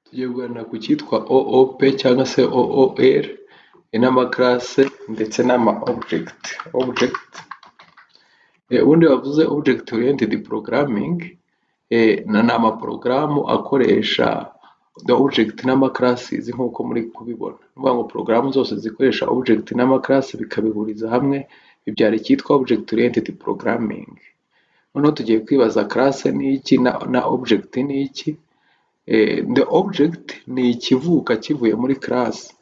tugiye kuganira ku cyitwa OOP cyangwa se OOR n'amakarase ndetse n'ama object. Ubundi bavuze object oriented programming ni amaporogaramu akoresha the object n'amakarasi nk'uko muri kubibona. Ni ukuvuga ngo porogaramu zose zikoresha object n'amakarasi bikabihuriza hamwe bibyara icyitwa object oriented programming. Noneho tugiye kwibaza class ni iki na object ni iki. The object ni ikivuka kivuye muri class.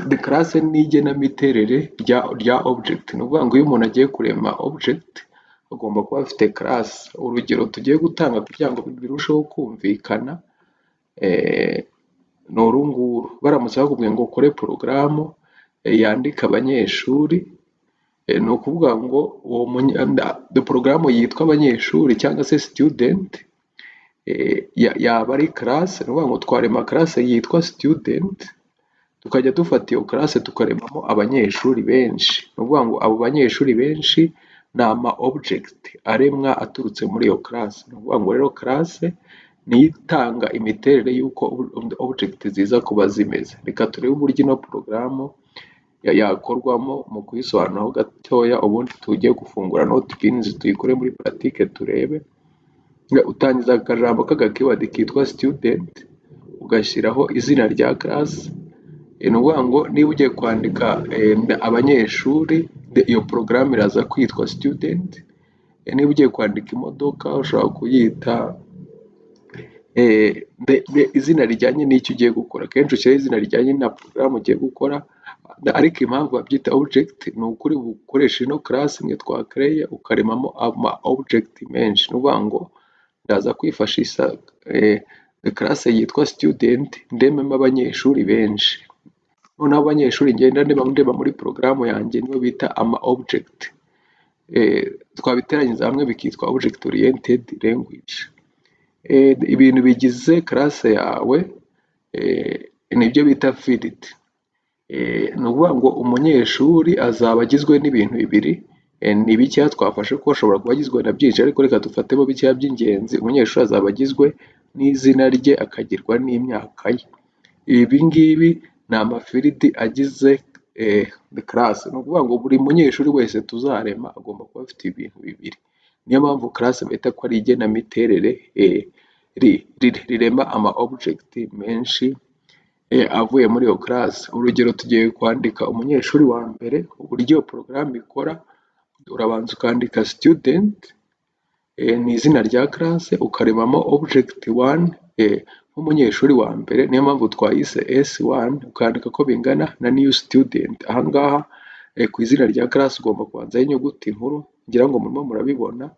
The class ni igenamiterere rya object. Ni ukuvuga ngo iyo umuntu agiye kurema object agomba kuba afite class. Urugero tugiye gutanga kugira ngo birusheho kumvikana ni urunguru. Baramutse bakubwiye ngo ukore porogaramu yandika abanyeshuri, ni ukuvuga ngo porogaramu yitwa abanyeshuri cyangwa se student yaba ari class. Ni ukuvuga ngo twarema class yitwa student tukajya dufata iyo class tukaremamo abanyeshuri benshi. Ni ukuvuga ngo abo banyeshuri benshi ni ama object aremwa aturutse muri iyo class. Ni ukuvuga ngo rero class niyo itanga imiterere y'uko object ziza kuba zimeze. Reka turebe uburyo ino porogaramu yakorwamo mu kuyisobanuraho gatoya, ubundi tugiye gufungura notebins tuyikore muri pratique turebe. Utangiza akajambo k'agakeyword kitwa student ugashyiraho izina rya class. Ni ukuvuga ngo niba ugiye kwandika abanyeshuri, iyo porogaramu iraza kwitwa student. Niba ugiye kwandika imodoka ushobora kuyita izina rijyanye n'icyo ugiye gukora. Kenshi ushyiraho izina rijyanye na porogaramu ugiye gukora, ariko impamvu babyita object ni ukuri bukoresha ino class imwe twakreye ukaremamo ama object menshi. Ni ukuvuga ngo ndaza kwifashisha class yitwa student ndememo abanyeshuri benshi. Noneho abanyeshuri ngenda ndeba muri porogaramu yanjye nibo bita ama object. Twabiteranyiza hamwe bikitwa object oriented language. Ibintu bigize class yawe nibyo bita field. Ni ukuvuga ngo umunyeshuri azaba agizwe n'ibintu bibiri. Ni bikeya twafashe ko ashobora kuba agizwe na byinshi, ariko reka dufatemo bikeya by'ingenzi. Umunyeshuri azaba agizwe n'izina rye akagirwa n'imyaka ye. Ibi ngibi ni amafiridi agize class. Ni ukuvuga ngo buri munyeshuri wese tuzarema agomba kuba afite ibintu bibiri. Niyo mpamvu class bita ko ari igenamiterere rirema ama object menshi avuye muri iyo class. Urugero tugiye kwandika umunyeshuri wa mbere. Uburyo iyo porogaramu ikora, urabanza ukandika student ni izina rya class, ukaremamo object 1 nk'umunyeshuri wa mbere. Niyo mpamvu twayise S1, ukandika ko bingana na new student. Ahangaha ku izina rya class ugomba kubanzaho inyuguti nkuru, ngira ngo murimo murabibona.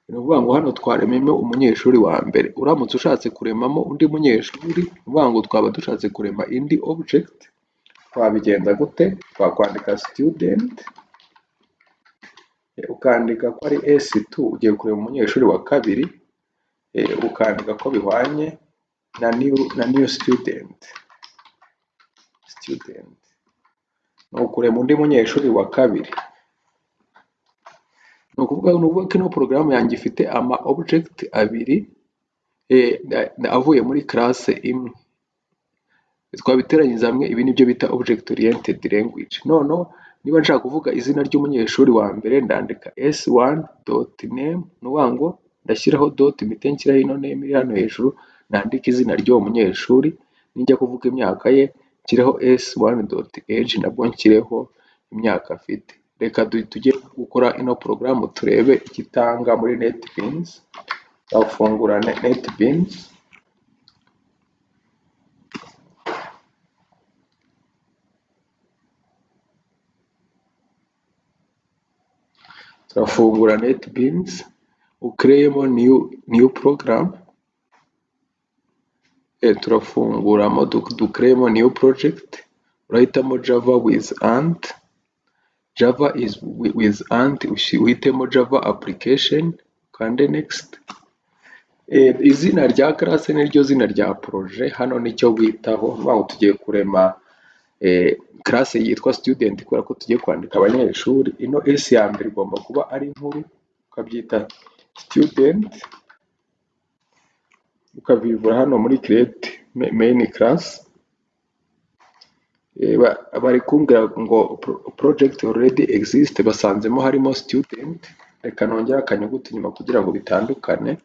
Ni ukuvuga ngo hano twarememo umunyeshuri wa mbere. Uramutse ushatse kuremamo undi munyeshuri, ni ukuvuga ngo twaba dushatse kurema indi object, twabigenza gute? Twakwandika student ukandika ko ari S2, ugiye kureba umunyeshuri wa kabiri, ukandika ko bihwanye na new student. Ni ukurema undi munyeshuri wa kabiri. Ni ukuvuga ko ino porogaramu yanjye ifite ama object abiri avuye muri class imwe. Twabiteranyiza hamwe, ibi nibyo bita object oriented language. Noneho niba nshaka kuvuga izina ry'umunyeshuri wa mbere, ndandika s1.name. Ni ukuvuga ngo ndashyiraho dot mpite nshyiraho ino name iri hano hejuru, nandika izina ry'uwo munyeshuri. Nijya kuvuga imyaka ye nshyiraho s1.age, nabwo nshyireho imyaka afite. Reka tujye gukora ino porogaramu turebe ikitanga muri netbeans. Twafungura netbeans. Turafungura netbeans, ukreyemo new program. Turafunguramo dukreyemo new project. Urahitamo Java with Ant. Java is with Ant, uhitemo Java application, kandi next. Izina rya class niryo zina rya projet. Hano nicyo witaho. Niyo tugiye kurema class yitwa student kubera ko tugiye kwandika abanyeshuri. Ino S ya mbere igomba kuba ari nkuru, ukabyita student. ukabivura hano muri create main class. Bari kumbwira ngo project already exist, basanzemo harimo student. Reka nongera akanyuguti inyuma kugira ngo bitandukane,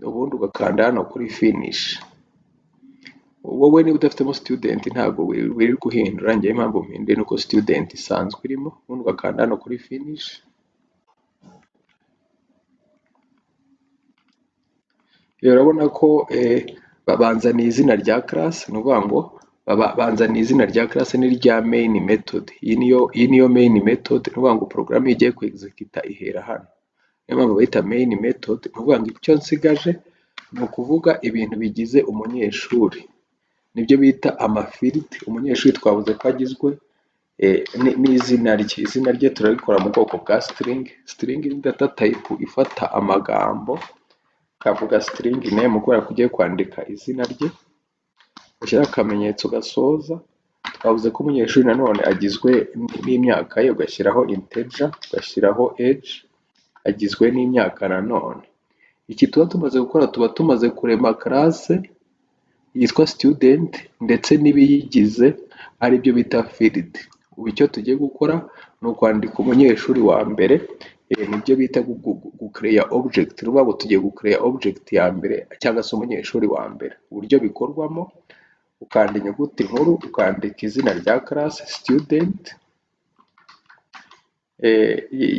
ubundi ugakanda hano kuri finish. Wowe niba udafitemo student ntabwo wiri guhindura, njyewe impamvu mpinduye nuko student isanzwe irimo, ubundi ugakanda hano kuri finish. Urabona ko babanzaniye izina rya class, ni ukuvuga ngo banzaniye izina rya class n'irya main method. Iyi niyo main method, ni ukuvuga ngo porogaramu iyo igiye ku execute ihera hano, niyo mpamvu bayita main method. Ni ukuvuga ngo icyo nsigaje ni ukuvuga ibintu bigize umunyeshuri, nibyo bita amafield. Umunyeshuri twavuze ko agizwe n'izina rye. Izina rye turarikora mu bwoko bwa string. String ni data type ifata amagambo, kavuga string name kubera ko ugiye kwandika izina rye, ushyira akamenyetso gasoza. Twavuze ko umunyeshuri nanone agizwe n'imyaka ye, ugashyiraho integer, ugashyiraho age, agizwe n'imyaka nanone. Iki tuba tumaze gukora, tuba tumaze kurema class yitwa student ndetse n'ibiyigize ari byo bita field. Ubu icyo tugiye gukora ni ukwandika umunyeshuri wa mbere, nibyo bita gucreate object. Ruvuga ngo tugiye gucreate object ya mbere cyangwa se umunyeshuri wa mbere. Uburyo bikorwamo, ukanda inyuguti nkuru, ukandika izina rya class student,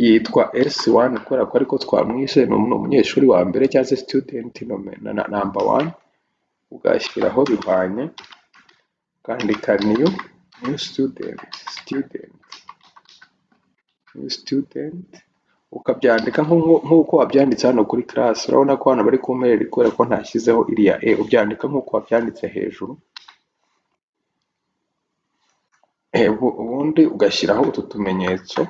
yitwa S1 kubera ko ariko twamwishe, ni umunyeshuri wa mbere cyangwa se student number 1. Ugashyiraho bihwanye, ukandika new student, ukabyandika nk'uko wabyanditse hano kuri class. Urabona ko hano bari kumperera kubera ko ntashyizeho iriya ubyandika nk'uko wabyanditse hejuru. Ubundi ugashyiraho utu tumenyetso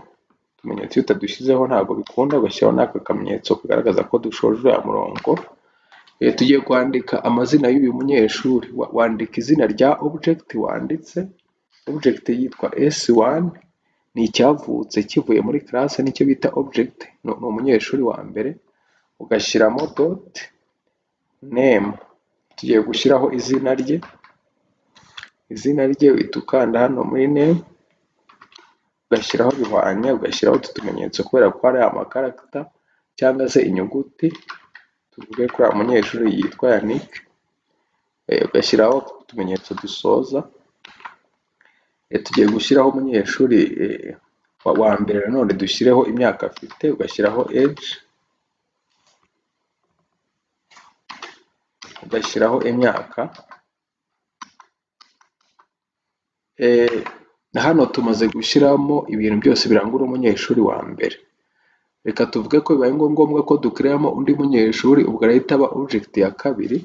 iyo utadushyizeho ntabwo bikunda. Ugashyiraho n'aka kamenyetso kagaragaza ko dushoje uriya murongo. Tugiye kwandika amazina y'uyu munyeshuri. Wandika izina rya object wanditse. Object yitwa S1, ni icyavutse kivuye muri class, nicyo bita object, ni umunyeshuri wa mbere. Ugashyiramo dot name, tugiye gushyiraho izina rye. Izina rye uhita ukanda hano muri name, ugashyiraho bihwanye, ugashyiraho utu tumenyetso kubera ko ari amakaragita cyangwa se inyuguti. Tuvuge kuri uyu munyeshuri yitwa Niki, ugashyiraho utumenyetso dusoza. Tugiye gushyiraho umunyeshuri wa mbere nanone, dushyireho imyaka afite, ugashyiraho age, ugashyiraho imyaka. Hano tumaze gushyiramo ibintu byose birangura umunyeshuri wa mbere. Reka tuvuge ko bibaye ngombwa ko ducreamo undi munyeshuri, ubwo arahita aba object ya kabiri.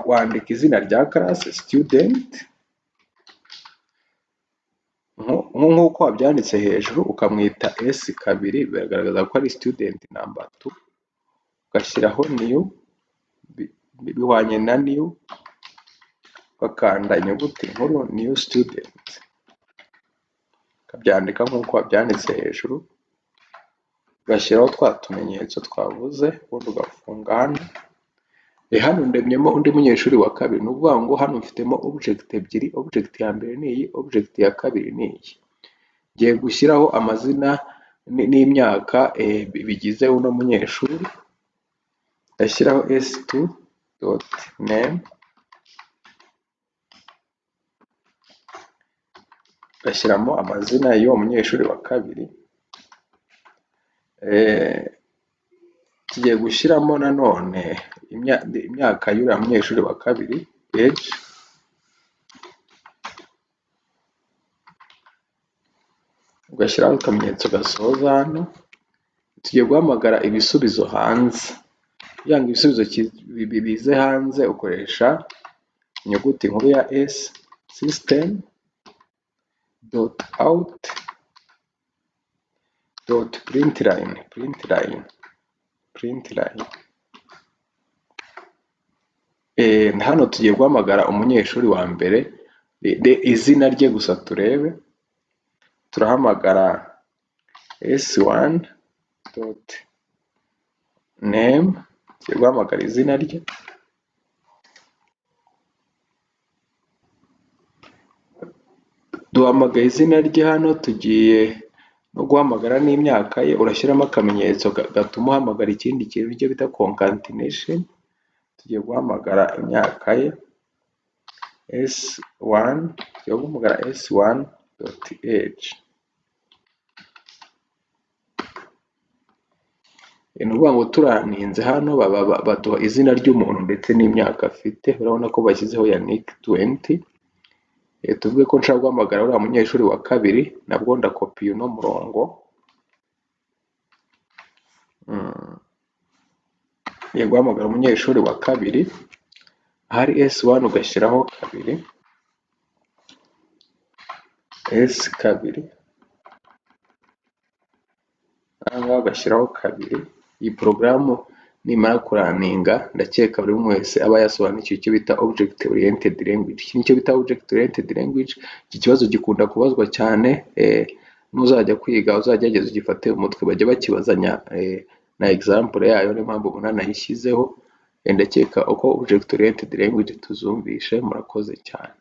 Wandika izina rya class student nk'uko wabyanditse hejuru, ukamwita S2, biragaragaza ko ari student number 2. Ugashyiraho new, bihwanye na new, ugakanda inyuguti nkuru new student, ukabyandika nk'uko wabyanditse hejuru. Ugashyiraho twa tumenyetso twavuze, ubundi ugafunga hano. Hano ndemyemo undi munyeshuri wa kabiri, ni ukuvuga ngo hano mfitemo object ebyiri. Object ya mbere ni iyi, object ya kabiri ni iyi. Ngiye gushyiraho amazina n'imyaka bigize uno munyeshuri. Ndashyiraho s2.name, ugashyiramo amazina y'uwo munyeshuri wa kabiri. Tugiye gushyiramo nanone imyaka y'uriya munyeshuri wa kabiri, age. Ugashyiraho akamenyetso gasoza hano. Tugiye guhamagara ibisubizo hanze. Kugira ngo ibisubizo bize hanze, ukoresha inyuguti nkuru ya S, system.out.println. Hano tugiye guhamagara umunyeshuri wa mbere, izina rye gusa turebe. Turahamagara s1.name tugiye guhamagara izina rye, duhamagaye izina rye hano, tugiye no guhamagara n'imyaka ye, urashyiramo akamenyetso gatuma uhamagara ikindi kintu icyo bita concatenation. Tugiye guhamagara imyaka ye S1, tugiye guhamagara S1.age. Ni ukuvuga ngo turaninze hano baduha izina ry'umuntu ndetse n'imyaka afite, urabona ko bashyizeho ya Niki 20. Tuvuge ko nshaka guhamagara uriya munyeshuri wa kabiri, nabwo ndakopiye uno murongo, ngiye guhamagara umunyeshuri wa kabiri, ahari S1 ugashyiraho kabiri, S2, ahangaha ugashyiraho kabiri. Iyi porogaramu nimara kuraninga, ndakeka buri wese aba yasobanukiwe icyo bita object oriented language. Iki nicyo bita object oriented language. Iki kibazo gikunda kubazwa cyane, nuzajya kwiga uzagerageza ugifate umutwe, bajya bakibazanya na example yayo, niyo mpamvu umunani ayishyizeho. Ndakeka uko object oriented language tuzumvishe. Murakoze cyane.